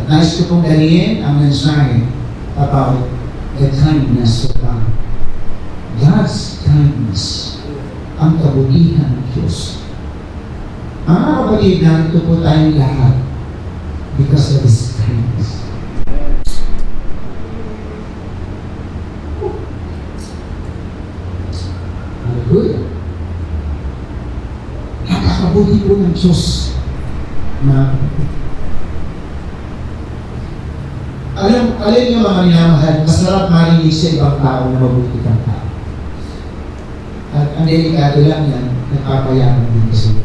Nais ko pong dalihin ang mensahe about the kindness of God. God's kindness, ang kabutihan ng Diyos. Mga kapatid, narito po tayong lahat because of His kindness. Hallelujah. Napakabuti po ng Diyos. Alam niyo mga minamahal, masarap marinig sa ibang tao na mabuti kang tao. At ang delikado lang yan, nagpapayaman din kasi.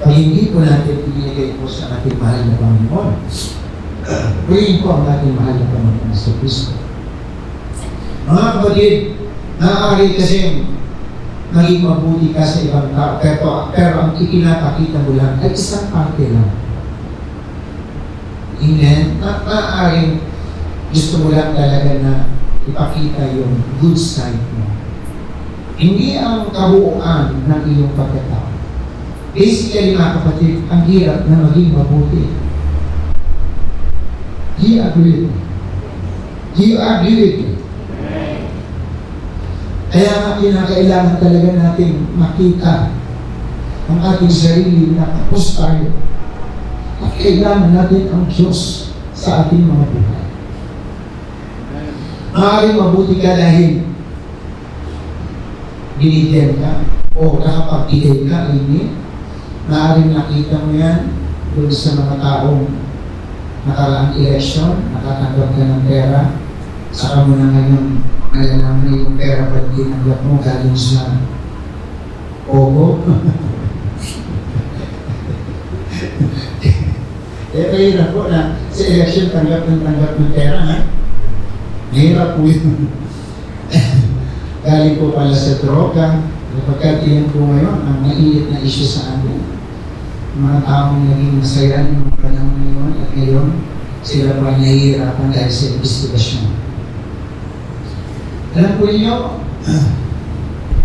Pag hindi po natin pinilagay po sa ating mahal na Panginoon, purihin po ang ating mahal na Panginoon sa Kristo. Mga kapatid, nakakari kasi maging mabuti ka sa ibang tao, pero ang ikinapakita mo lang ay isang parte lang. Amen? Maaaring gusto mo lang talaga na ipakita yung good side mo. Hindi ang kabuuan ng iyong pagkatao. Basically, mga kapatid, ang hirap na maging mabuti. Do you agree with me? Do you agree with me? Kaya nga kinakailangan talaga natin makita ang ating sarili na kapos tayo. At kailangan natin ang Diyos sa ating mga buhay. Maaaring mabuti ka dahil binigyan ka o nakapag-ibig ka, ini. Maaaring nakita mo yan doon sa mga taong nakaraang eleksyon, nakatanggap ka ng pera, saka mo na ngayon nalalaman na yung pera pag tinanggap mo galing sa ogo. Mahirap po na sa eleksyon tanggap ng pera, ha? Mahirap po yun. Galing po pala sa droga. Kapag iyan po ngayon, ang mainit na issue sa amin. Mga taong naging masaya ng mga panahon ngayon at ngayon, sila pa nahihirapan dahil sa investigasyon. Alam po ninyo,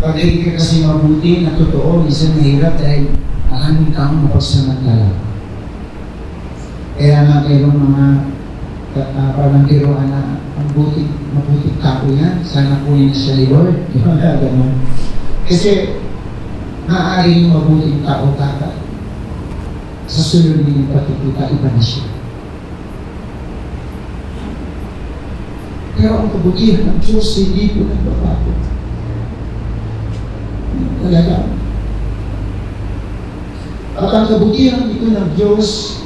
pag hindi ka kasi mabuti na totoo, minsan mahirap dahil maraming taong mapagsamantala. Kaya nga kayong mga parang biroan na mabuting tao yan, sana po yun sa Lord. Ganun. Kasi maaari yung mabuting tao kaka sa sunod din yung pakikita, iba na siya. Pero ang kabutihan ng Diyos, hindi po nagbabago. Talaga. At ang kabutihan dito ng Diyos,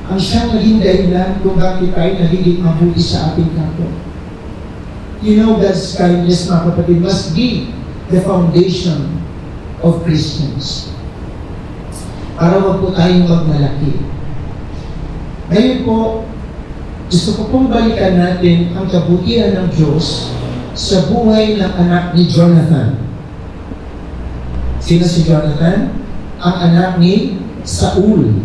ang siyang naging dahilan kung bakit tayo nagiging mabuti sa ating kapwa. You know, God's kindness, mga kapatid, must be the foundation of Christians. Para wag po tayong magmalaki. Ngayon po, gusto ko pong balikan natin ang kabutihan ng Diyos sa buhay ng anak ni Jonathan. Sino si Jonathan? Ang anak ni Saul.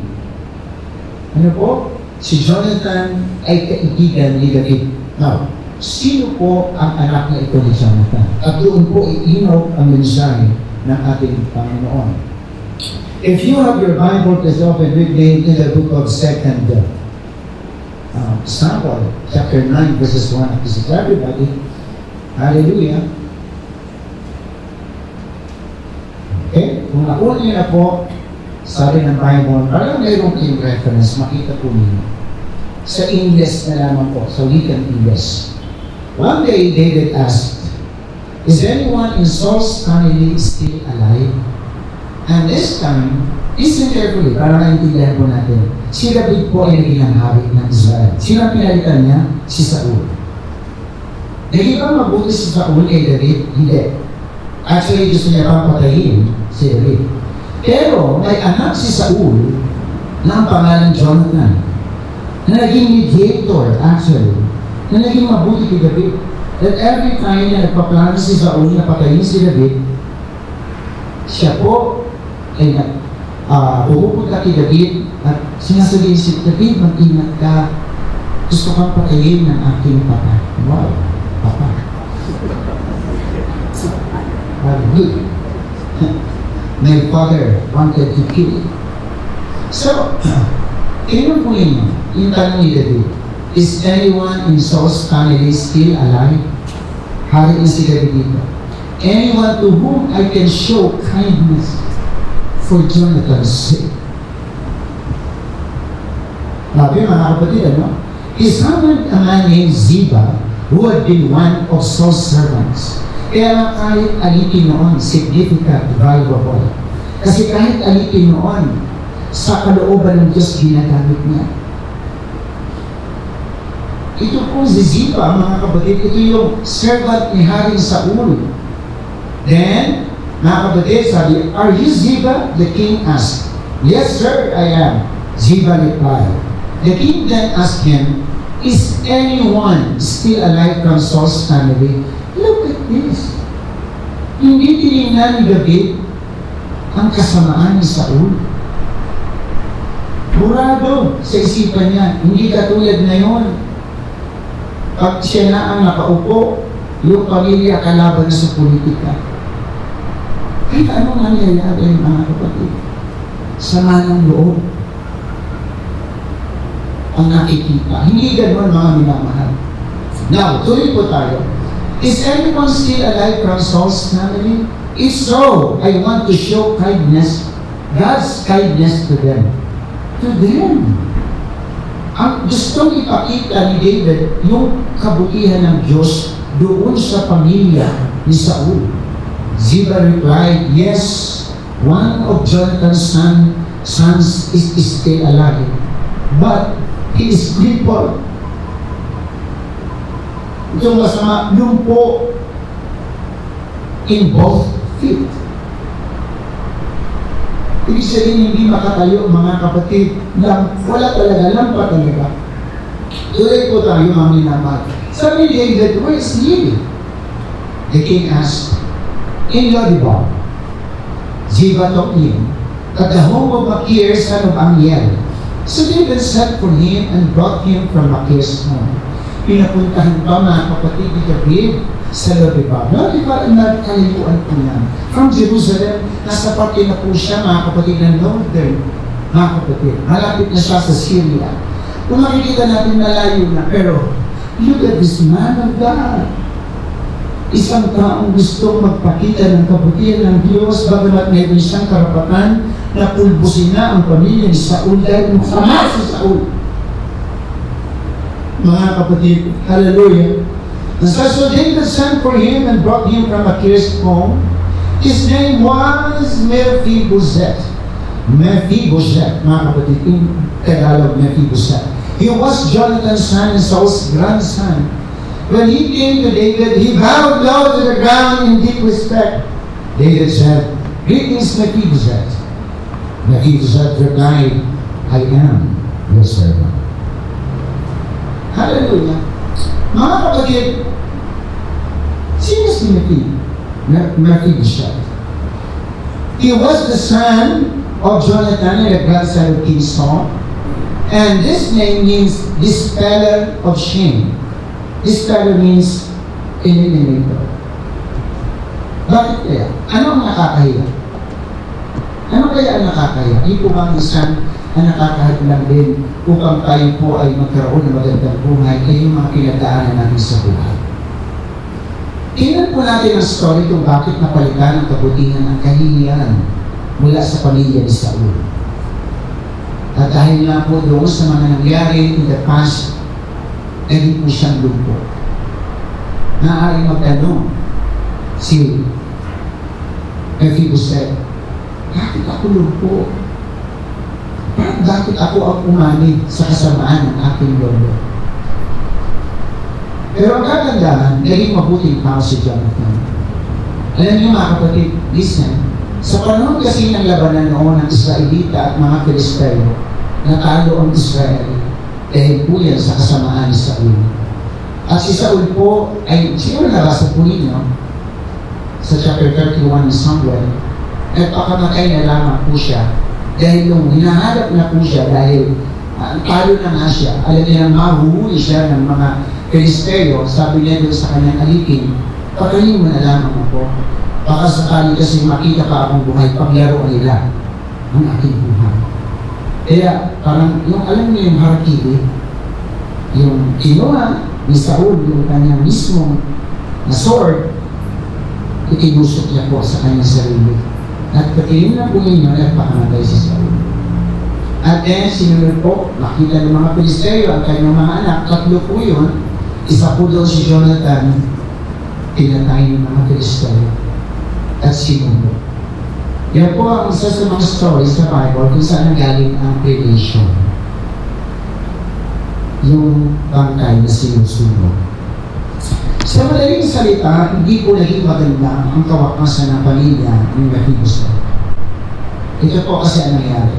Ano po? Si Jonathan ay kaibigan ni David. Now, sino po ang anak na ito ni Jonathan? At doon po iinog ang mensahe ng ating Panginoon. If you have your Bible, please open with me in the book of 2 Samuel, chapter 9, verses 1. This is everybody. Hallelujah. Okay? Kung nakuha niyo na po, sabi ng Bible, parang mayroong kayong reference, makita po ninyo. Sa English na lamang po, sa wikang English. One day, David asked, "Is anyone in Saul's family still alive?" And this time, listen carefully, para maintindihan po natin. Si David po ay naging ang hari ng Israel. Sino ang pinalitan niya? Si Saul. Naging ba mabuti si Saul kay David? Hindi. Actually, gusto niya pang patayin si David. Pero may anak si Saul na ang pangalan Jonathan, na naging mediator, actually, na naging mabuti kay David. That every time na nagpaplano si Saul na patayin si David, siya po ay pupunta kay David at sinasabihin si David, mag-ingat ka, gusto kang patayin ng aking papa. Wow, papa. Good. My father wanted to kill him. So, tingnan po ninyo, yung tanong ni David, is anyone in Saul's family still alive? Hari na si David dito. Anyone to whom I can show kindness for Jonathan's sake. Sabi mga kapatid, ano? He summoned a man named Ziba who had been one of Saul's servants. Kaya kahit alipin noon, significant, valuable. Kasi kahit alipin noon, sa kalooban ng Diyos ginagamit niya. Ito po si Ziba, mga kapatid, ito yung servant ni Haring Saul. Then, mga kapatid, sabi, are you Ziba? The king asked. Yes, sir, I am. Ziba replied. The king then asked him, is anyone still alive from Saul's family? Look at this. Hindi tinignan ni David ang kasamaan ni Saul. Burado sa isipan niya, hindi katulad ngayon. Pag siya na ang nakaupo, yung pamilya kalaban na sa politika. Kahit anong nangyayari, mga kapatid, sama ng loob ang nakikita. Hindi ganoon, mga minamahal. Now, tuloy po tayo. Is anyone still alive from Saul's family? If so, I want to show kindness, God's kindness to them. To them. Ang gustong ipakita ni David, yung kabutihan ng Diyos doon sa pamilya ni Saul. Ziba replied, yes, one of Jonathan's sons is still alive, but he is crippled. Yung masama, lumpo in both feet. Ibig sabihin, hindi makatayo, mga kapatid. Wala talaga, lampa talaga. Tuloy po tayo, mga minamahal. Sabi ni David, where is he? The king asked, in Lodibar. Ziba took him at the home of Machir, son of Amiel. So David sent for him and brought him from Machir's home. Pinapuntahan pa, mga kapatid ni David sa Lodibar. Lodibar ang nagkalikuan po niya. From Jerusalem, nasa parte na po siya, mga kapatid, ng northern, mga kapatid. Malapit na siya sa Syria. Kung makikita natin, malayo na. Pero, look at this man of God. Isang taong gustong magpakita ng kabutihan ng Diyos, bagamat mayroon siyang karapatan na pulbusin na ang pamilya ni Saul dahil masama si Saul. Mga kapatid, hallelujah. So David sent for him and brought him from Machir's home. His name was Mephibosheth. Mephibosheth, mga kapatid, in Tagalog, Mephibosheth. He was Jonathan's son and Saul's grandson. When he came to David, he bowed low to the ground in deep respect. David said, greetings, Mephibosheth. Mephibosheth replied, I am your servant. Hallelujah. Mga kapatid, sino si Mephibosheth? He was the son of Jonathan and the grandson of King Saul. And this name means dispeller of shame. Dispeller means eliminator. Bakit kaya? Ano ang nakakahiya? Ano kaya ang nakakahiya? Di po ba minsan ang nakakahadlang din upang tayo po ay magkaroon ng magandang buhay ay yung mga pinagdaanan natin sa buhay. Tingnan po natin ang story kung bakit napalitan ang kabutihan ng kahihiyan mula sa pamilya ni Saul. At dahil nga po doon sa mga nangyari in the past, ay di po siyang lumpo. Naaaring magtanong si Mephibosheth, bakit ako lumpo? Bakit ako ang umani sa kasamaan ng aking lolo? Pero ang kagandahan, naging mabuting tao si Jonathan. Alam niyo mga kapatid, listen, sa panahon kasi ng labanan noon ng Israelita at mga Filisteo, natalo ang Israel dahil po yan sa kasamaan ni Saul. At si Saul po ay, siguro nabasa po ninyo sa chapter 31 ng Samuel, nagpakamatay na lamang po siya dahil nung hinahanap na po siya dahil talo na nga siya, alam niya na mahuhuli siya ng mga Filisteo, sabi niya doon sa kanyang alipin, pakainin mo na lamang ako. Baka sakali kasi makita pa akong buhay, paglaro nila ang aking buhay. Kaya parang yung alam niyo yung harakiri, yung kinuha ni Saul, yung kanyang mismong na sword, itinusok niya po sa kanyang sarili. At pagkain na po ninyo, nagpakamatay si Saul. At then, sinunod po, nakita ng mga Pilisteo ang kanyang mga anak, 3 po yun, isa po daw si Jonathan, pinatay ng mga Pilisteo at sinunod. Yan po ang isa sa mga stories sa Bible kung saan nanggaling ang creation. Yung bangkay na sinusunod. Sa madaling salita, hindi po naging maganda ang kawakasan ng pamilya ng Mephibosheth. Ito po kasi ang nangyari.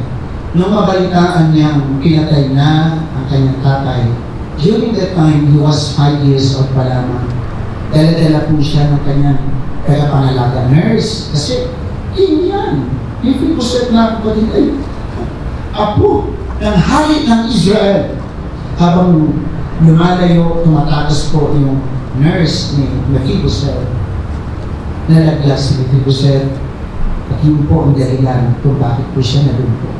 Nung mabalitaan niyang pinatay na ang kanyang tatay, during that time, he was 5 years old pa lamang. Dala-dala po siya ng kanyang tagapangalaga nurse. Kasi, king yan. Mephibosheth na kapatid ay apo ng hari ng Israel. Habang lumalayo, tumatakas po yung nurse ni Mephibosheth. Nalaglag si Mephibosheth. At yun po ang dahilan kung bakit po siya nalugpo.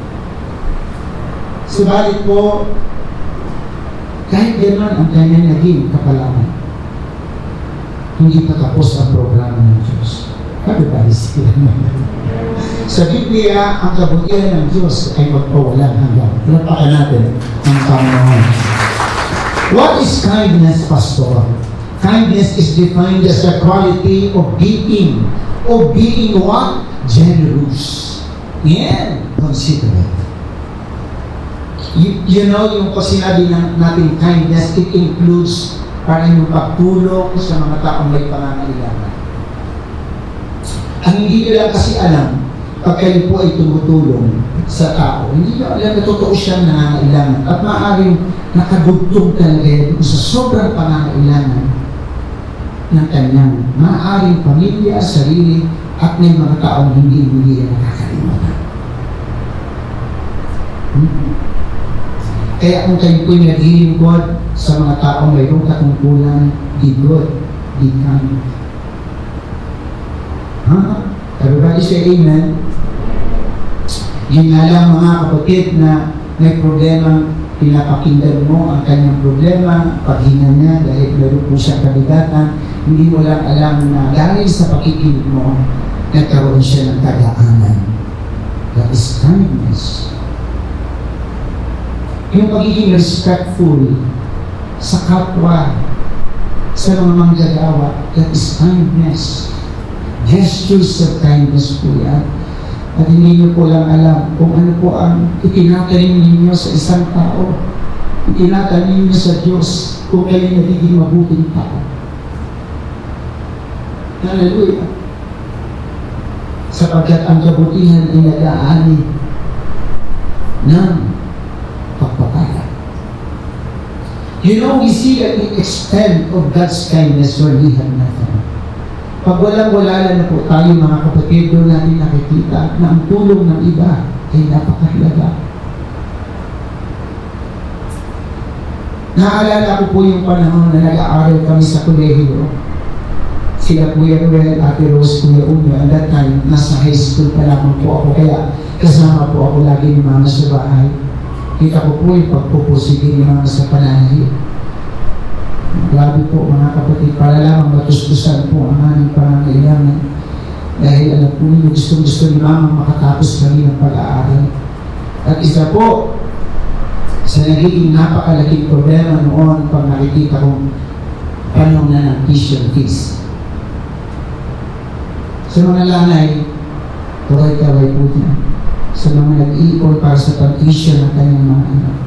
Subalit po, kahit gano'n ang kanyang naging kapalaman, hindi pa tapos ang programa ng Diyos. Everybody sila naman. Sa Biblia, ang kabutihan ng Diyos ay magpawalang hanggang. Pinapakan natin ang Panginoon. What is kindness, Pastor? Kindness is defined as the quality of being what? Generous. And considerate. You know, yung pag sinabi natin kindness, it includes parang yung pagtulong sa mga taong may pangangailangan. Ang hindi nyo lang kasi alam, pag kayo po ay tumutulong sa tao, hindi nyo alam na totoo siyang nangangailangan at maaaring nakagugtong talaga yun sa sobrang pangangailangan ng kanyang maaaring pamilya, sarili, at may mga taong hindi yan nakakalimutan. Kaya kung kayo po'y naglilingkod sa mga taong mayroong katungkulan, be good, be kind. Everybody say amen. Yun nga lang mga kapatid na may problema, pinapakinggan mo ang kanyang problema, paghinga niya dahil meron po siyang kabigatan, hindi mo lang alam na dahil sa pakikinig mo, nagkaroon siya ng tagaanan. That is kindness. Yung pagiging respectful sa kapwa, sa mga manggagawa, that is kindness. Gestures of kindness po yan. At hindi nyo po lang alam kung ano po ang itinatanim ninyo sa isang tao. Itinatanim ninyo sa Diyos kung kayo nagiging mabuting tao. Hallelujah. Sapagkat ang kabutihan ay nag-aani ng pagpapala. You know, we see the extent of God's kindness when we have nothing. Pag walang-wala na po tayo mga kapatid, doon natin nakikita na ang tulong ng iba ay napakahalaga. Naalala ko po yung panahon na nag-aaral kami sa kolehiyo. Sila Kuya Ruel, Ate Rose, Kuya Unyo, at that time, nasa high school pa lamang po ako. Kaya kasama po ako lagi ni Mama sa bahay. Kita ko po yung pagpupusige ni Mama sa pananahi. Grabe po mga kapatid, para lamang matuskusan po ang aming pangangailangan. Dahil alam po ninyo, gusto ni Mama makatapos kami ng pag-aaral. At isa po, sa nagiging napakalaking problema noon pag nakikita kong panong na ng tuition fees. Sa mga lanay, kaway-kaway po niya. Sa mga nag-iipon para sa pag-tuition ng kanyang mga anak,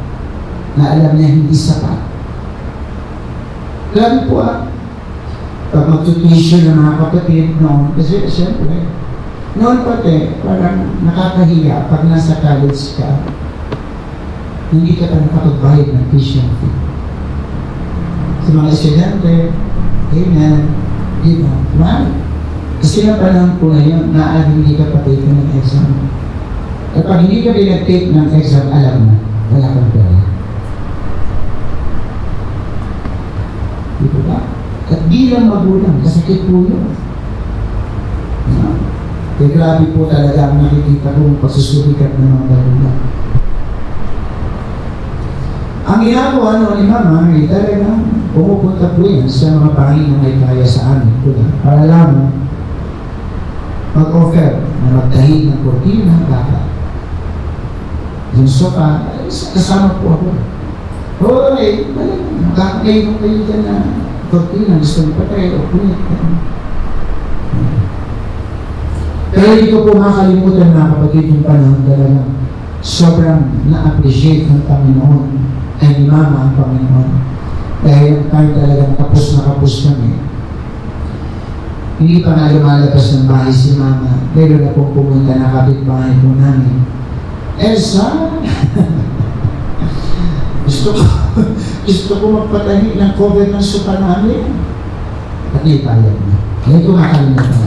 na alam niya hindi sapat. Grabe po pag mag-tuition ng mga kapatid noon, kasi siyempre, noon pati, parang nakakahiya pag nasa college ka, hindi ka pa nakapagbayad ng tuition fee. Sa mga estudyante, amen, di ba? Wow! Kasi na panahon po na yun, naaaring hindi ka patake ng exam. At pag hindi ka pinag-take ng exam, alam na, wala kang pera. Di ba? At bilang magulang, kasakit po yun. Kaya grabe po talaga ang nakikita kong pagsusulikat ng mga magulang. Ang ginagawa ni Mama ay talagang pumupunta po yan sa mga bahay na may kaya sa amin. Para lamang mag-offer na magtahi ng kortina, baka. Yung sofa, kasama po ako. Hoy, makakakain mo kayo dyan na kortina, gusto mo pa tayo, o punit. Pero hindi ko po makalimutan mga kapatid yung panahon talaga. Sobrang na-appreciate ng Panginoon ay ni Mama ang Panginoon. Dahil tayo talagang kapos na kapos kami. Hindi pa nga lumalabas ng bahay si Mama. Pero na pong pumunta na kapitbahay po namin. Elsa! gusto ko magpatahi ng cover ng sopa namin. At ipayag na. Hindi ko makalimutan.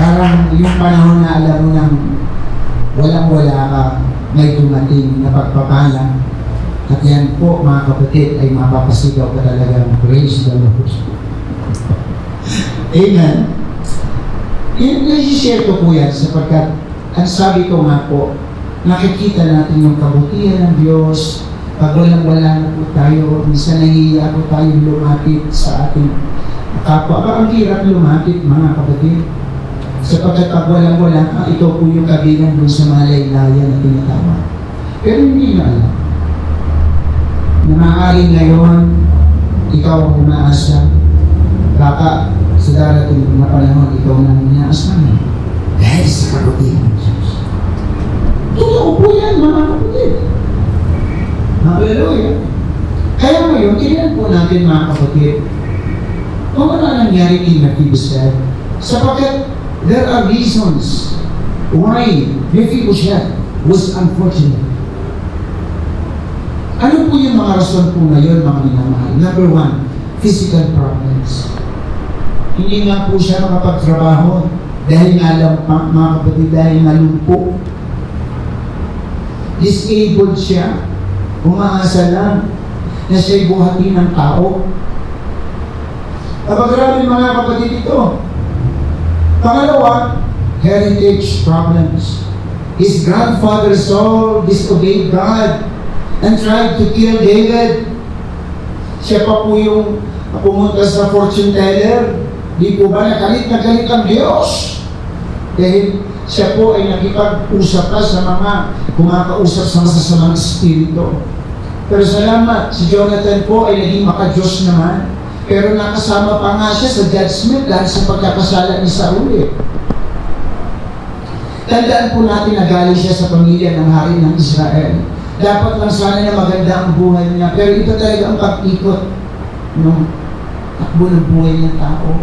Parang yung panahon na alam mo nang walang-wala ka, may dumating na pagpapala. At yan po, mga kapatid, ay mapapasigaw ka talaga ng praise the Lord. Amen. I-share ko po yan sapagkat ang sabi ko nga po, nakikita natin yung kabutihan ng Diyos. Pag walang-wala na po tayo, minsan nahihiya po tayo lumapit sa ating kapwa. Ang hirap lumapit, mga kapatid. Sapagkat pag walang-wala ka, ito po yung kabilang doon sa mga laylayan na tinatawag. Pero hindi na alam. Na maaaring ngayon, ikaw ang umaasa. Baka sa darating na panahon, ikaw na inaasahan. Dahil sa kabutihan ng Diyos. Totoo po yan, mga kapatid. Hallelujah. Kaya ngayon, tingnan po natin, mga kapatid, kung ano nangyari kay Mephibosheth. Sapagkat there are reasons why Mephibosheth was unfortunate. Ano po yung mga rason po na yun, mga minamahal? Number one, physical problems. Hindi nga po siya makapagtrabaho dahil nga lang, mga kapatid, dahil nga lumpo. Disabled siya, umaasa lang na siya'y buhatin ng tao. Grabe mga kapatid ito. Pangalawa, heritage problems. His grandfather Saul disobeyed God and tried to kill David. Siya pa po yung pumunta sa fortune teller. Di po ba nagalit ang Diyos? Dahil siya po ay nakipag-usap pa sa mga kumakausap sa masasamang espiritu. Pero salamat, si Jonathan po ay naging maka-Diyos naman. Pero nakasama pa nga siya sa judgment dahil sa pagkakasala ni Saul. Tandaan po natin na galing siya sa pamilya ng hari ng Israel. Dapat lang sana na maganda ang buhay niya. Pero ito talaga ang pag-ikot ng takbo ng buhay ng tao.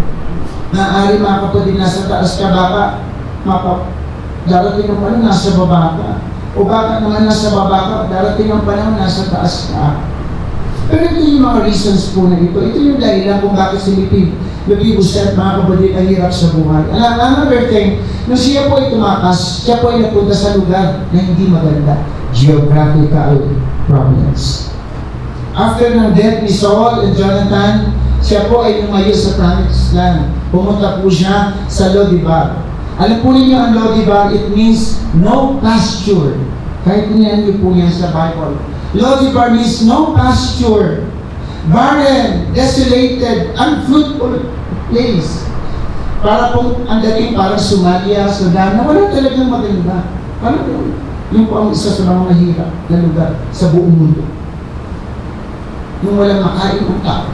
Maaari mga kapatid, nasa taas ka, baka darating ang panahon, nasa baba ka. O baka naman nasa baba ka, darating ang panahon, nasa taas ka. Pero ito yung mga reasons po na ito. Ito yung dahilan kung bakit si Mephibosheth, mga kapatid, ang hirap sa buhay. Another thing, nung siya po ay tumakas, siya po ay napunta sa lugar na hindi maganda. Geographical problems. After ng death ni Saul and Jonathan, siya po ay lumayo sa promised land. Pumunta po siya sa Lo-debar. Alam po ninyo ang Lo-debar, it means no pasture. Kahit niyan niyo po yan sa Bible. Lo-debar means no pasture, barren, desolated, unfruitful place. Para pong ang dating parang Somalia, Sudan, na wala talagang maganda. Parang yung po ang isa sa mga mahirap na lugar sa buong mundo. Yung walang makain ng tao.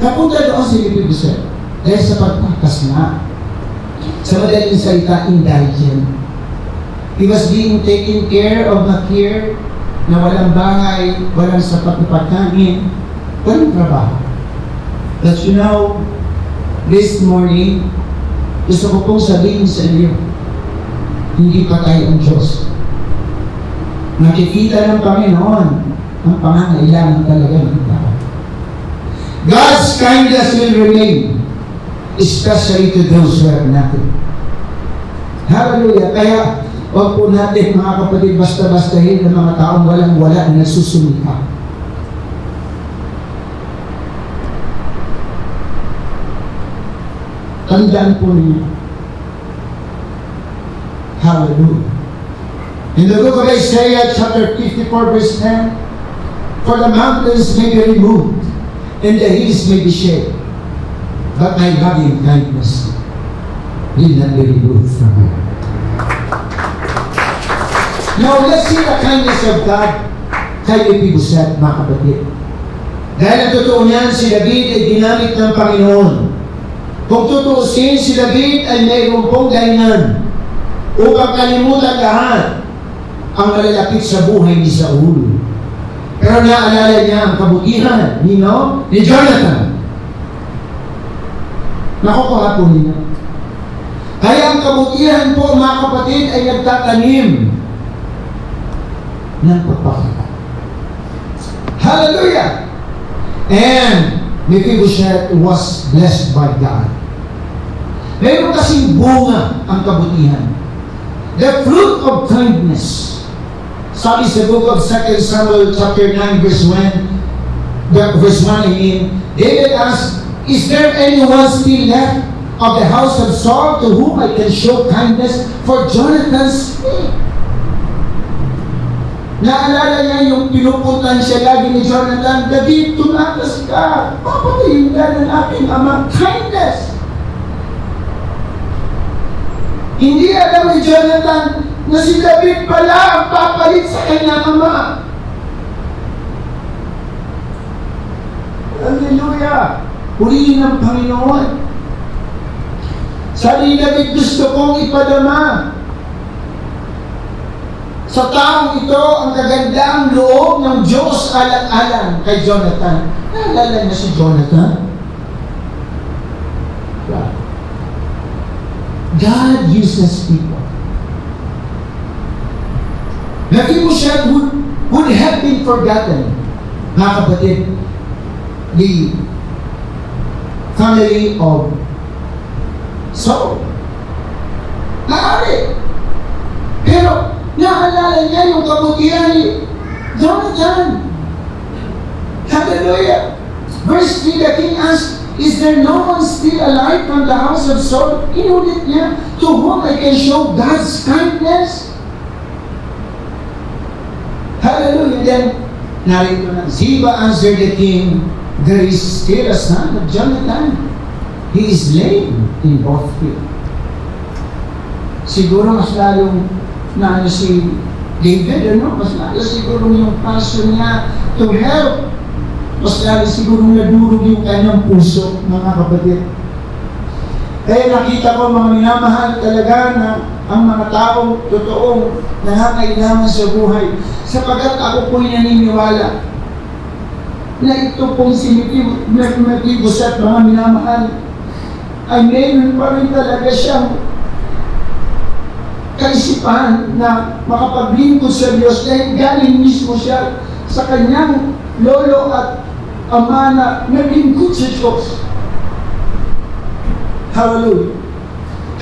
Napunta doon si Mephibosheth dahil sa pagtakas na. Sa madaling salita, indigent. He was being taken care of na care na walang bahay, walang sapat na pagkain, walang trabaho. But you know, this morning, gusto ko pong sabihin sa inyo, hindi pa tayo ang Diyos. Nakikita ng Panginoon ang pangangailangan talaga ng tao. God's kindness will remain, especially to those who have nothing. Hallelujah! Kaya, huwag po natin mga kapatid basta-bastahin ng mga taong walang-wala na nagsusumika. Tandaan po ninyo. Hallelujah. In the book of Isaiah, chapter 54, verse 10, for the mountains may be removed, and the hills may be shaken, but my loving kindness will not be removed from you. Now, let's see the kindness of God kay Mephibosheth, mga kapatid. Dahil ang totoo niyan, si David ay ginamit ng Panginoon. Kung tutuusin, si David ay mayroon pong dahilan upang kalimutan lahat ang malalapit sa buhay ni Saul. Pero naalala niya ang kabutihan ni Jonathan. Nakukuha po niya. Kaya ang kabutihan po, mga kapatid, ay nagtatanim ng pagpapakita. Hallelujah! And Mephibosheth was blessed by God. Meron kasing bunga ang kabutihan. The fruit of kindness. Sabi sa book of 2 Samuel chapter 9 verse 1, David asked, is there anyone still left of the house of Saul to whom I can show kindness for Jonathan's sake? Naalala niya yung pinupuntan siya lagi ni Jonathan, David, tumakas ka. Papatayin ka ng aking ama. Kindness. Hindi alam ni Jonathan na si David pala ang papalit sa kanyang ama. Hallelujah. Purihin ng Panginoon. Sabi ni David, gusto kong ipadama sa taong ito ang kagandang loob ng Diyos alang-alang kay Jonathan. Naalala niya si Jonathan? God uses people. Mephibosheth would have been forgotten, mga kapatid, the family of Saul. Maaari. Pero, naalala niya yung kabutihan ni Jonathan. Hallelujah. Verse 3, the king asked, is there no one still alive from the house of Saul? Inulit niya, to whom I can show God's kindness? Hallelujah. Then, narito na, Ziba answered the king, there is still a son of Jonathan. He is lame in both feet. Siguro mas lalong na si David, mas lalo siguro yung passion niya to help. Mas lalo siguro nadurog yung kanyang puso, mga kapatid. Kaya nakita ko, mga minamahal talaga, na ang mga taong totoong nangangailangan sa buhay. Sapagkat ako po'y naniniwala na ito pong si Mephibosheth, mga minamahal, ay meron pa rin talaga siyang kaisipan na makapaglingkod sa Diyos dahil galing mismo siya sa kanyang lolo at ama na naglingkod sa Diyos. Hallelujah.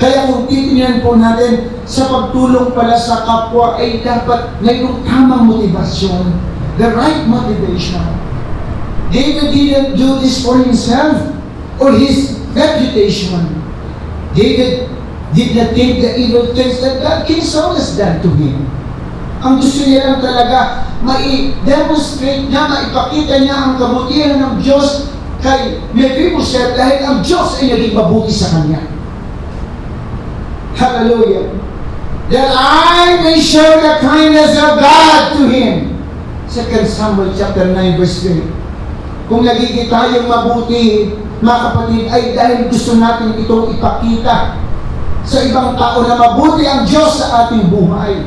Kaya kung titingnan po natin sa pagtulong pala sa kapwa ay dapat mayroong tamang motivasyon, the right motivation. David didn't do this for himself or his reputation. David did not think the evil things that King Saul has done to him. Ang gusto niya lang talaga, mai-demonstrate niya, maipakita niya ang kabutihan ng Diyos kay Mephibosheth dahil ang Diyos ay naging mabuti sa kanya. Hallelujah. That I may show the kindness of God to him. 2 Samuel chapter 9 verse 3. Kung nagiging tayong mabuti, mga kapatid, ay dahil gusto natin itong ipakita sa ibang tao na mabuti ang Diyos sa ating buhay.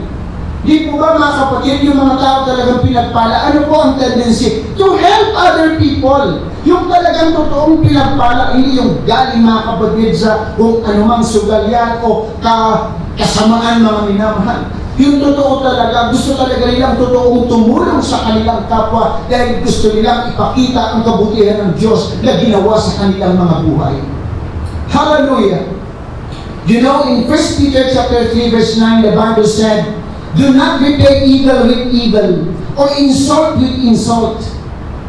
Di po ba, mga kapatid, yung mga tao talagang pinagpala, ano po ang tendency? To help other people. Yung talagang totoong pinagpala, hindi yung galing, mga kapatid, sa kung anumang sugalyan o kasamaan, mga minamahal. Yung totoo talaga, gusto talaga nilang totoong tumulong sa kanilang kapwa dahil gusto nilang ipakita ang kabutihan ng Diyos na ginawa sa kanilang mga buhay. Hallelujah! You know, in 1 Peter chapter 3 verse 9, the Bible said, do not repay evil with evil or insult with insult.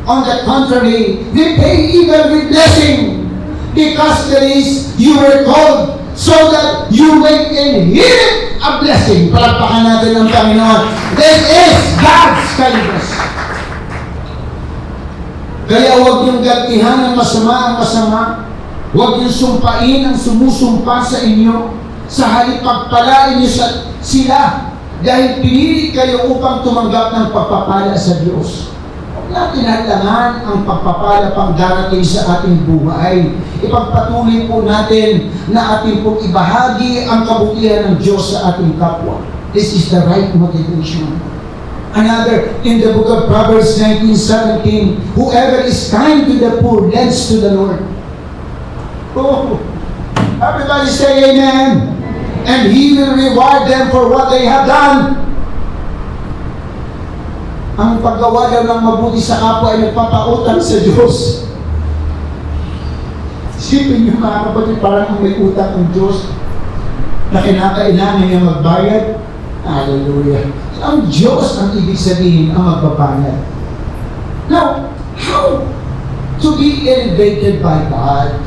On the contrary, repay evil with blessing, because there is, you were called so that you may inherit a blessing. Palakpakan natin ang Panginoon. This is God's kindness. Kaya huwag niyong gantihan ang masama. Huwag niyong sumpain ang sumusumpa sa inyo. Sa halip pagpalain niyo sila dahil pinili kayo upang tumanggap ng pagpapala sa Diyos. Huwag natin hadlangan ang pagpapala pang darating sa ating buhay. Ipagpatuloy po natin na ating pong ibahagi ang kabutihan ng Diyos sa ating kapwa. This is the right motivation. Another, in the book of Proverbs 19:17, whoever is kind to the poor lends to the Lord. Oh, everybody say amen. And He will reward them for what they have done. Ang paggawa daw ng mabuti sa kapwa ay nagpapautang sa Diyos. Isipin niyo mga kapatid, parang may utang ng Diyos na kinakailangan niya magbayad. Hallelujah. Ang Diyos ang ibig sabihin ang magbabayad. Now, how to be elevated by God?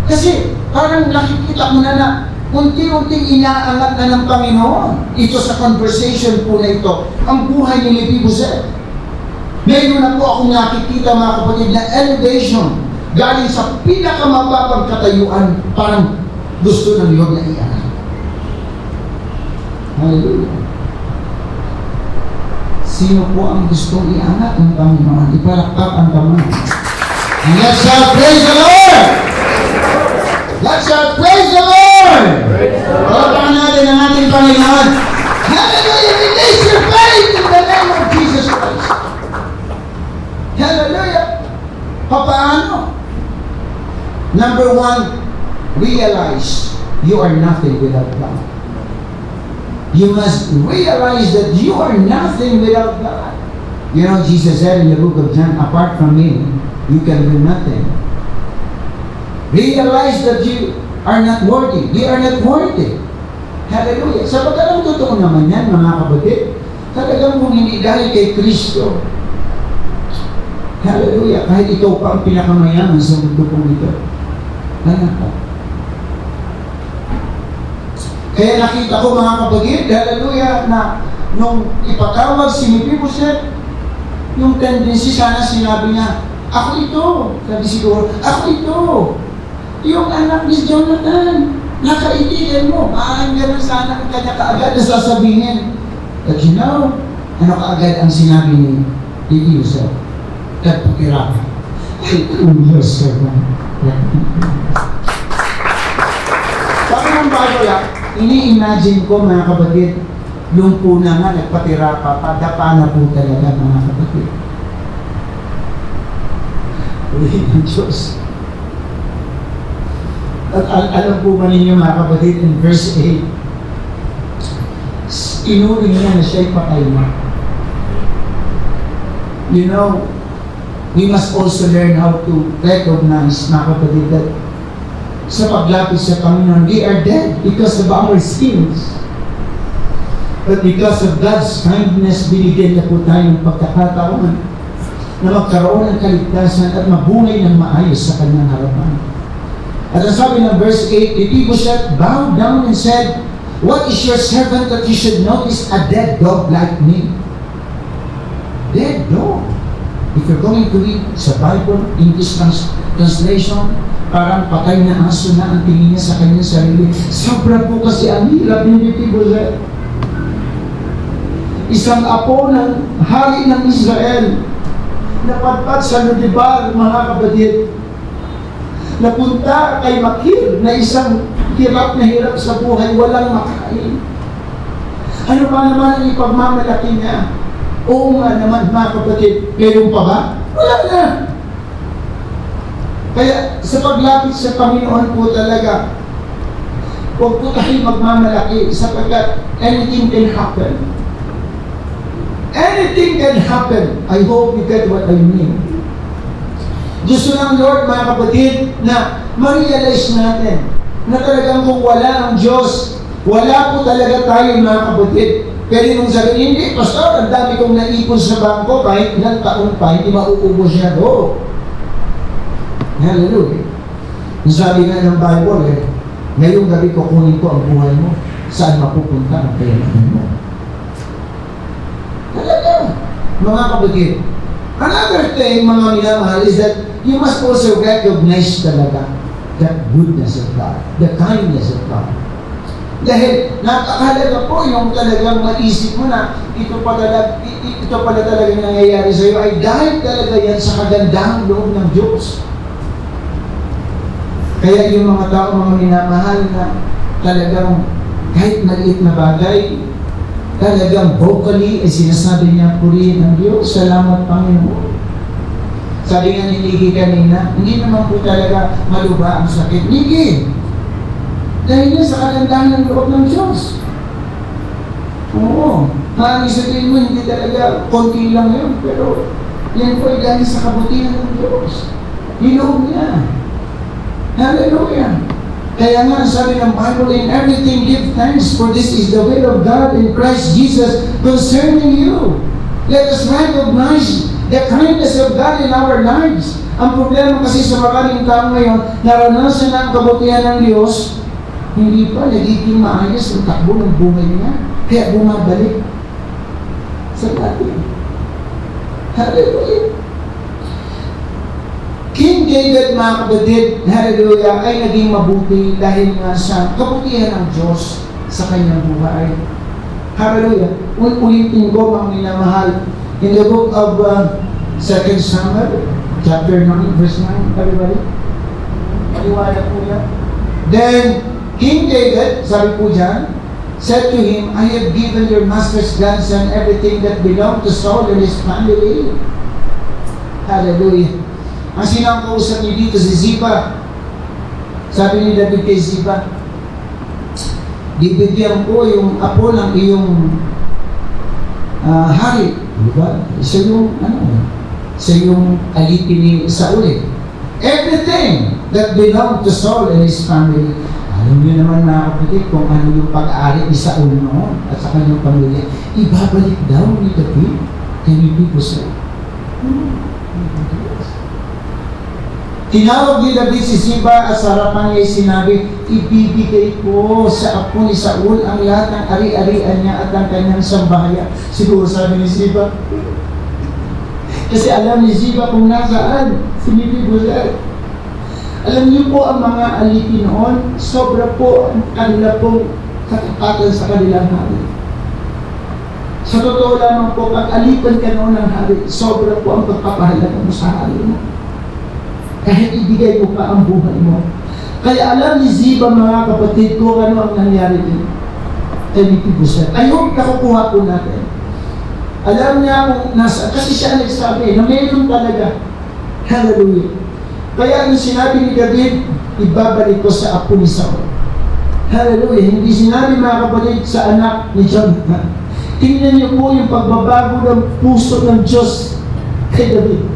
Kasi parang nakikita mo na unti-unting inaangat na ng Panginoon. Ito sa conversation po na ito, ang buhay ni Mephibosheth. Meron na po akong nakikita mga kapatid na elevation galing sa pinakamababang katayuan, parang gusto ng Lord na iangat. Hallelujah. Sino po ang gustong iangat ng Panginoon? Ipalakpak ang kamay. And let's shout, praise the Lord! Let's shout, praise the Lord! Palapakan natin ang ating Panginoon. Hallelujah! Release your faith in the name of Jesus Christ. Hallelujah! Paano? Number one, realize you are nothing without God. You must realize that you are nothing without God. You know, Jesus said in the book of John, apart from me, you can do nothing. Realize that you are not worthy. We are not worthy. Hallelujah. Sapagkat ang totoo naman yan, mga kapatid, talagang kung hindi dahil kay Kristo, hallelujah, kahit ikaw pa ang pinakamayaman sa mundo kong ito. Ano pa? Kaya nakita ko mga kapatid, hallelujah, na nung ipatawag si Mephibosheth, yung tendency sana sinabi niya, ako ito. Sabi siguro, ako ito. Yung anak ni Jonathan, nakaibigan mo. Maaaring gano'n sana ang kanya kaagad na sasabihin. But you know, ano kaagad ang sinabi ni Mephibosheth? Nagpakira ka. Ay, yes, sir. Sabi ng Bible, ini-imagine ko mga kapatid, yung po na nga nagpatira pa, padapa na po talaga mga kapatid. Ulit ng Diyos. At alam po ba ninyo mga kapatid, in verse 8, inuring niya na siya'y patay na. You know, we must also learn how to recognize mga kapatid that sa paglapit sa Panginoon, we are dead because of our sins. But because of God's kindness, binigyan niya po tayo ng pagkakataon na magkaroon ng kaligtasan at mabuhay ng maayos sa kanyang harapan. At ang sabi ng verse 8, Mephibosheth bowed down and said, what is your servant that you should notice a dead dog like me? Dead dog. If you're going to read sa Bible, English translation, parang patay na aso na ang tingin niya sa kanyang sarili. Sobra po kasi ang hirap ni Mephibosheth. Isang apo ng hari ng Israel, napadpad sa Lodebar, mga kapatid, napunta kay Makir na isang hirap na hirap sa buhay, walang makain. Ano pa naman ang ipagmamalaki niya? Oo nga naman, mga kapatid, meron pa ba? Wala na. Kaya sa paglapit sa Panginoon po talaga, huwag po tayong magmamalaki sapagkat anything can happen. Anything can happen. I hope you get what I mean. Gusto ng Lord, mga kapatid, na ma-realize natin na talagang kung wala ang Diyos, wala po talaga tayo, mga kapatid. Pwede nung sabihin, hindi, Pastor, ang dami kong naipon sa bangko, kahit ilang taon pa, hindi mauubos siya do. Hallelujah. Sabi nga ng Bible, Ngayong gabi kukunin ko ang buhay mo. Saan mapupunta ang kayamanan mo? Talaga, mga kapatid. Another thing, mga minamahal, is that you must also recognize talaga the goodness of God, the kindness of God. Dahil nakakahalaga po yung talagang maisip mo na ito pala talaga nangyayari sa iyo ay dahil talaga yan sa kagandahang loob ng Diyos. Kaya yung mga tao, mga minamahal na talagang kahit maliit na bagay, talagang vocally ay sinasabi niya, purihin ang Diyos, salamat Panginoon. Sabi nga ni Niki kanina, hindi naman po talaga maluba ang sakit. Niki, dahil yan sa kagandahan ng loob ng Diyos. Oo. Maraming sabihin mo, hindi talaga konti lang yun. Pero yan po ay dahil sa kabutihan ng Diyos. Iloob niya. Hallelujah. Kaya nga, sabi ng Bible, in everything give thanks, for this is the will of God in Christ Jesus concerning you. Let us recognize the kindness of God in our lives. Ang problema kasi sa maraming tao ngayon, naranasan na ang kabutihan ng Diyos, hindi pa nagiging maayos ang takbo ng buhay niya. Kaya bumabalik sa dati. Hallelujah. King David, mga kapatid, hallelujah, ay naging mabuti dahil nga sa kabutihan ng Diyos sa kanyang buhay. Hallelujah. Ulitin ko, mga minamahal, in the book of 2 Samuel, chapter 9, verse 9, everybody. Maliwala po yan. Then, King David, sabi po dyan, said to him, I have given your master's grandson everything that belonged to Saul and his family. Hallelujah. Ang sinangkausap niyo dito si Ziba. Sabi ni David kay Ziba, bibigyan ko yung apo ng iyong hari. Diba? Isa yung alipin ni Saul. Everything that belonged to Saul and his family. Alam niyo naman mga kapatid kung ano yung pag-aari ni Saul noon at sa kanyang pamilya. Ibabalik daw ni David kay Mephibosheth. Tinawag ni David si Ziba at sa harapan niya sinabi, ibibigay ko sa apo ni Saul ang lahat ng ari-arian niya at ang kanyang sambahayan. Siguro sabi ni Ziba. Kasi alam ni Ziba kung nasaan si Mephibosheth. Alam niyo po ang mga alipin noon, sobra po ang kanila pong katapatan sa kanilang hari. Sa totoo lamang po, pag alipan ka noon ng hari, sobra po ang pagpapahalaga mo sa hari mo. Kahit ibigay mo pa ang buhay mo. Kaya alam ni Ziba, mga kapatid, kung ano ang nangyari din kay Mephibosheth. I hope nakukuha po natin. Alam niya kung nasa, kasi siya nagsabi na mayroon talaga. Hallelujah. Kaya nung sinabi ni David, ibabalik ko sa apo ni Saul. Hallelujah. Hindi sinabi, mga kapatid, sa anak ni Jonathan. Tingnan niyo po yung pagbabago ng puso ng Diyos kay David.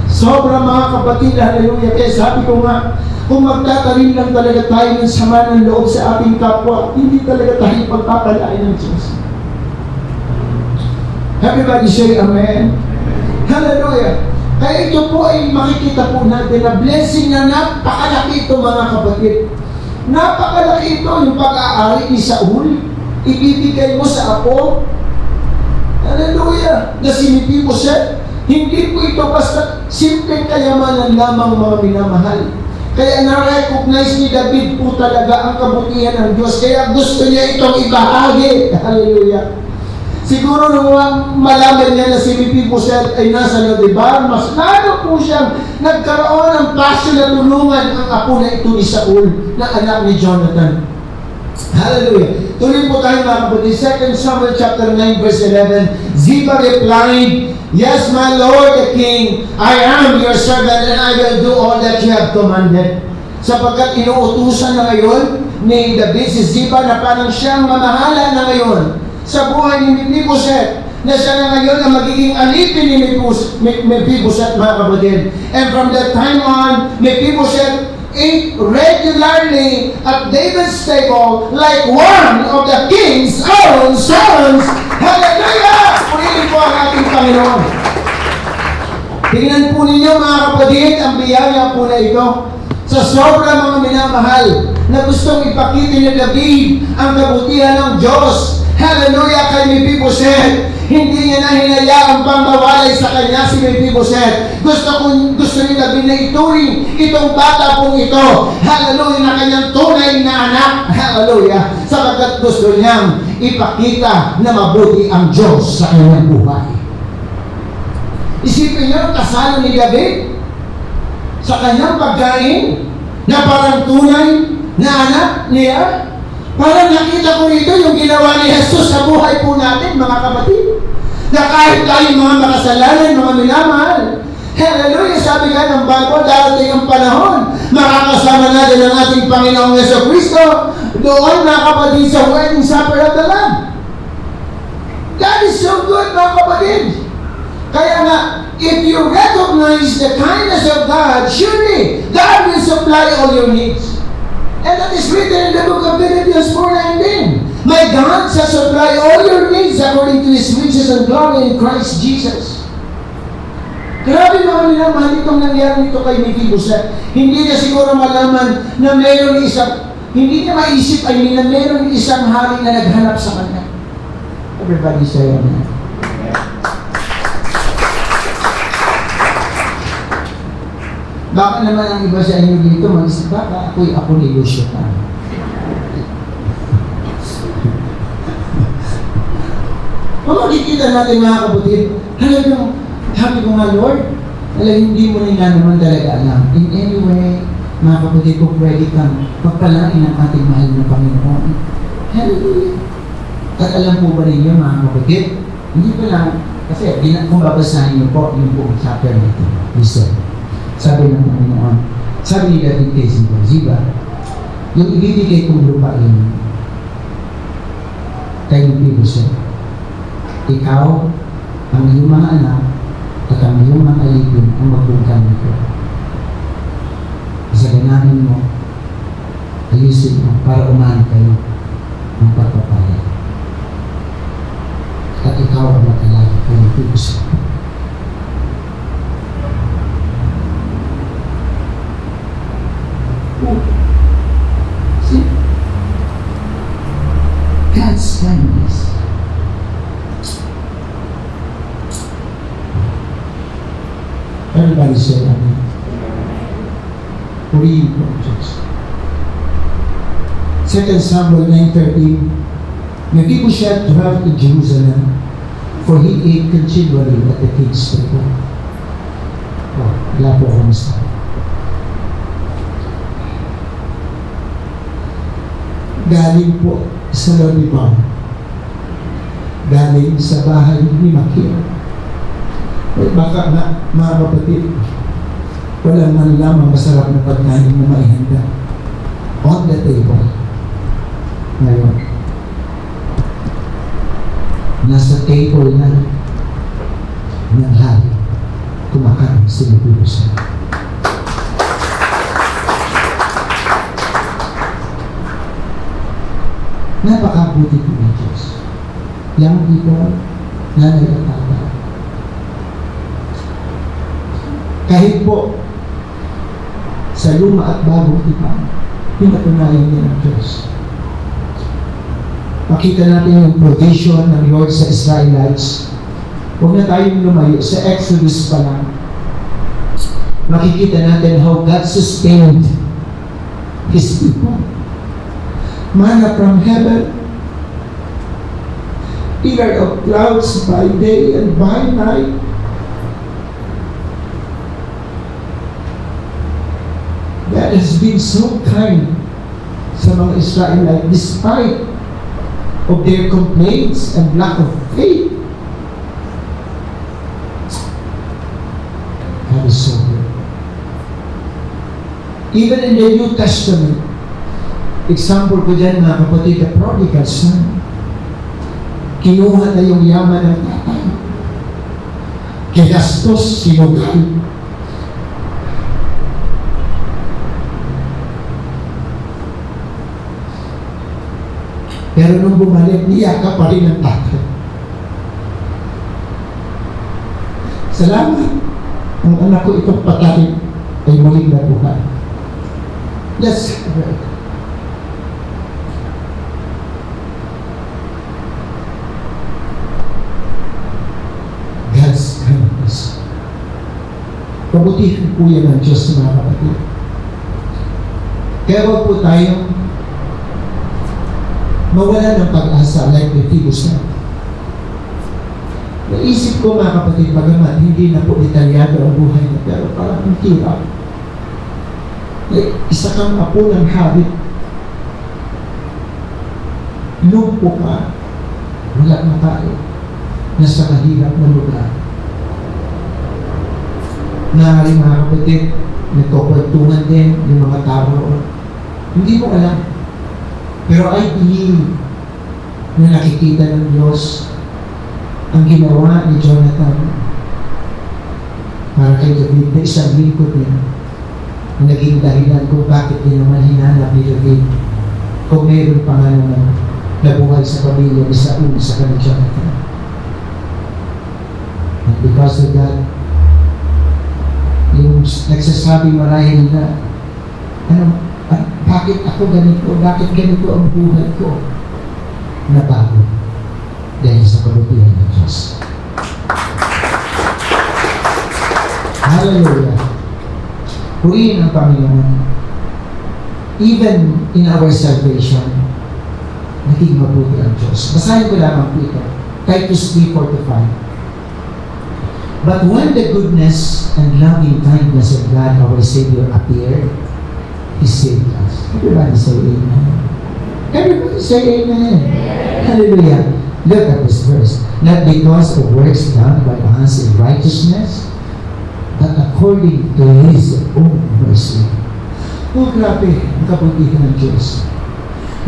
Sobra, mga kapatid, hallelujah. Kaya sabi ko nga, kung magtatanim lang talaga tayo ng sama ng loob sa ating kapwa, hindi talaga tayo pagpapalain ng Diyos. Everybody say amen. Hallelujah. Kaya ito po ay makikita po natin na blessing na napakalaki ito, mga kapatid. Napakalaki ito yung pag-aari ni Saul. Ibibigay mo sa apo. Hallelujah. Na si Mephibosheth. Hindi po ito basta simpleng kayamanan lamang, mga minamahal. Kaya na-recognize ni David po talaga ang kabutihan ng Diyos. Kaya gusto niya itong ibahagi. Hallelujah. Siguro nung malaman niya na si Mephibosheth ay nasa Lo-debar, mas lalo po siyang nagkaroon ng passion na tulungan ang apo na ito ni Saul, na anak ni Jonathan. Hallelujah. Tuloy po tayo, mga kapatid. 2 Samuel chapter 9 verse 11. Ziba replied, Yes, my Lord the King, I am your servant and I will do all that you have commanded. Sapagkat inuutusan na ngayon ni David si Ziba na parang siyang mamahala na ngayon sa buhay ni Mephibosheth, na siya na ngayon ang magiging alipin ni Mephibosheth, mga kapatid. And from that time on, Mephibosheth ate regularly at David's table like one of the king's own sons. Hallelujah! Purihin po ang ating Panginoon. Tingnan po ninyo, mga kapatid, ang biyaya po na ito. Sa sobra, mga minamahal, na gustong ipakita ni David ang kabutihan ng Diyos. Hallelujah kay Mephibosheth. Hindi niya na hinayaang pang mawalay sa kanya si Mephibosheth. Gusto ni David na ituring itong bata pong ito. Hallelujah, na kanyang tunay na anak. Hallelujah. Sapagkat gusto niyang ipakita na mabuti ang Diyos sa kanyang buhay. Isipin niyo, kasalo ni David sa kanyang pagkain na parang tunay na anak niya. Parang nakita ko rito yung ginawa ni Jesus sa buhay po natin, mga kapatid. Na kahit tayo mga makasalanan, mga minamahal. Hallelujah, sabi nga ng Bible, darating ang panahon, makakasama natin ang ating Panginoong Jesucristo doon, mga kapatid, sa wedding supper of the Lamb. God is so good, mga kapatid. Kaya nga, if you recognize the kindness of God, surely God will supply all your needs. And that is written in the book of Philippians 4:19. My God shall supply all your needs according to His riches and glory in Christ Jesus. Grabe mga minamahal itong nangyari nito kay Mephibosheth. Hindi niya siguro malaman na mayroon isang, hindi niya maisip na mayroon isang hari na naghanap sa kanya. Everybody say amen. Baka naman ang iba sa inyo dito, mag-isip, baka ako nilusyotan. Kung makikita natin mga kapatid, halagang, sabi ko nga, Lord, hindi mo rin nga naman talaga alam. In any way, mga kapatid, kung pwede kang pagpalain ang ating mahal na Panginoon. Hallelujah. At alam po ba ninyo, mga kapatid, hindi pa lang, kasi kung babasahin niyo po, yung buong chapter nito, listen. Sabi ng Panginoon, sabi ni David kay Ziba, yung ibibigay kong lupain kay Mephibosheth, ikaw, ang iyong mga anak, at ang iyong mga alipin ang magbungkang nito. Isaganahin mo, ayusin mo para umahan kayo ng pagpapaya. At ikaw ang matalagi kay Mephibosheth. See? God's kindness. Everybody say amen. Purihin po ang Diyos. 2 Samuel 9:13. Mephibosheth dwelt in Jerusalem, for he ate continually at the king's table. Oh, wala po akong start. Galing po sa Lodibar. Galing sa bahay ni Makir. Baka nga, mga kapatid, walang man lamang masarap na pagkain na maihanda on the table. Ngayon, nasa table na ng hari, kumakain si Mephibosheth. Napakabuti po ng Diyos. Yang dito, nanay at tatay. Kahit po sa luma at bagong tipan, pinatunayan niya ng Diyos. Makita natin yung provision ng Lord sa Israelites. Huwag na tayong lumayo. Sa Exodus pa lang, makikita natin how God sustained His people. Manna from heaven, pillar of clouds by day and by night. God has been so kind sa mga Israelites despite of their complaints and lack of faith. God is so good. Even in the New Testament, example ko dyan mga kapatid, the prodigal son. Kinuha na yung yaman ng tatay. Kinastos, sinugal. Pero nung bumalik, niyaka pa rin ang tatay. Salamat. Ang anak ko itong patayin ay muling nabuhay. Yes, right. Kabutihan po yan ng Diyos, mga kapatid. Kaya huwag po tayong mawala ng pag-asa like Mephibosheth. Naisip ko, mga kapatid, bagamat hindi na po detalyado ang buhay niya, pero parang ang hirap. Isa kang apo ng habit. Lumpo ka, wala na tayo, nasa mahirap na lugar. Naaring mga kapatid, nagkukwentungan din yung mga tao roon. Hindi mo alam. Pero I believe na nakikita ng Diyos ang ginawa ni Jonathan para kay David na isang lingkod din na naging dahilan kung bakit din naman hinanap ni David kung mayroon pa nga naman nabuhay sa pamilya ni Saul sa kanil Jonathan. And because of that, yung nagsasabi marahil na bakit ako ganito? Bakit ganito ang buhay ko? Nabago dahil sa kabutihan ng Diyos. Hallelujah! Purihin ang Panginoon. Even in our salvation, naging mabuti ang Diyos. Basahin ko lamang po ito. Titus 3:4-5. But when the goodness and loving kindness of God our Savior appeared, He saved us. Everybody say amen. Everybody say amen. Hallelujah. Look at this verse. Not because of works done by us in righteousness, but according to His own mercy. Oh, grabe ang kabutihan ng Diyos.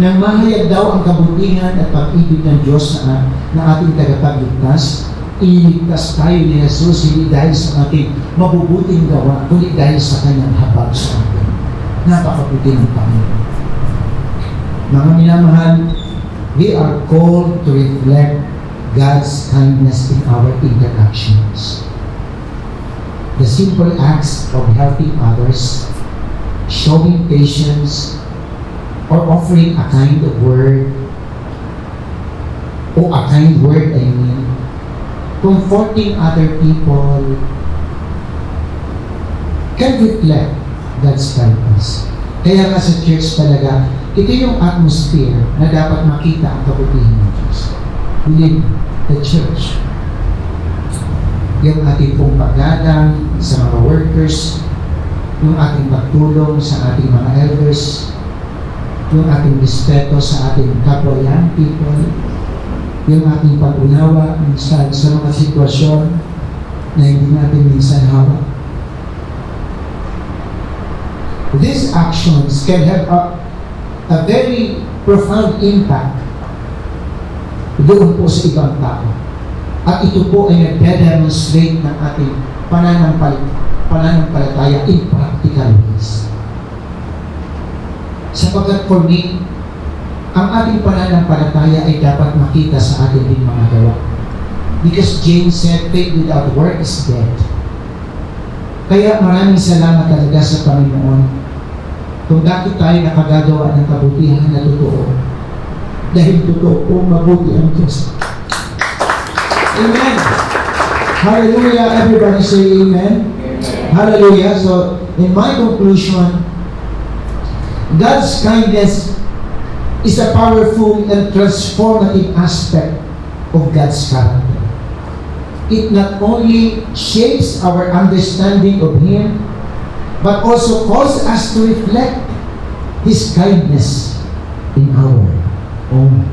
Nang mahayag daw ang kabutihan at pag-ibig ng Diyos na ating tagapagligtas, iniligtas tayo ni Jesus hindi dahil sa ating mabubuting gawa, kundi dahil sa Kanyang habag sa atin. Napakabuti ng Panginoon. Mga minamahal, we are called to reflect God's kindness in our interactions. The simple acts of helping others, showing patience, or offering a kind of word, comforting other people, can reflect God's kindness. Kaya nga sa church talaga, ito yung atmosphere na dapat makita ang kabutihan ng Diyos. We live the church. Yung ating pong paggalang sa mga workers, yung ating pagtulong sa ating mga elders, yung ating respeto sa ating kapwa young people, yung ating pag-unawa minsan sa mga sitwasyon na hindi natin minsan hawak. These actions can have a very profound impact doon po sa ibang tao. At ito po ay nagde-demonstrate ng ating pananampalataya in practical ways. Sapagkat for me, ang ating pananampalataya ay dapat makita sa ating din mga gawa. Because James said, faith without work is dead. Kaya maraming salamat talaga sa Panginoon kung bakit tayo nakagagawa ng kabutihan na totoo. Dahil totoo po, mabuti ang Diyos. Amen! Hallelujah! Everybody say amen. Hallelujah! So, in my conclusion, God's kindness is a powerful and transformative aspect of God's character. It not only shapes our understanding of Him, but also calls us to reflect His kindness in our own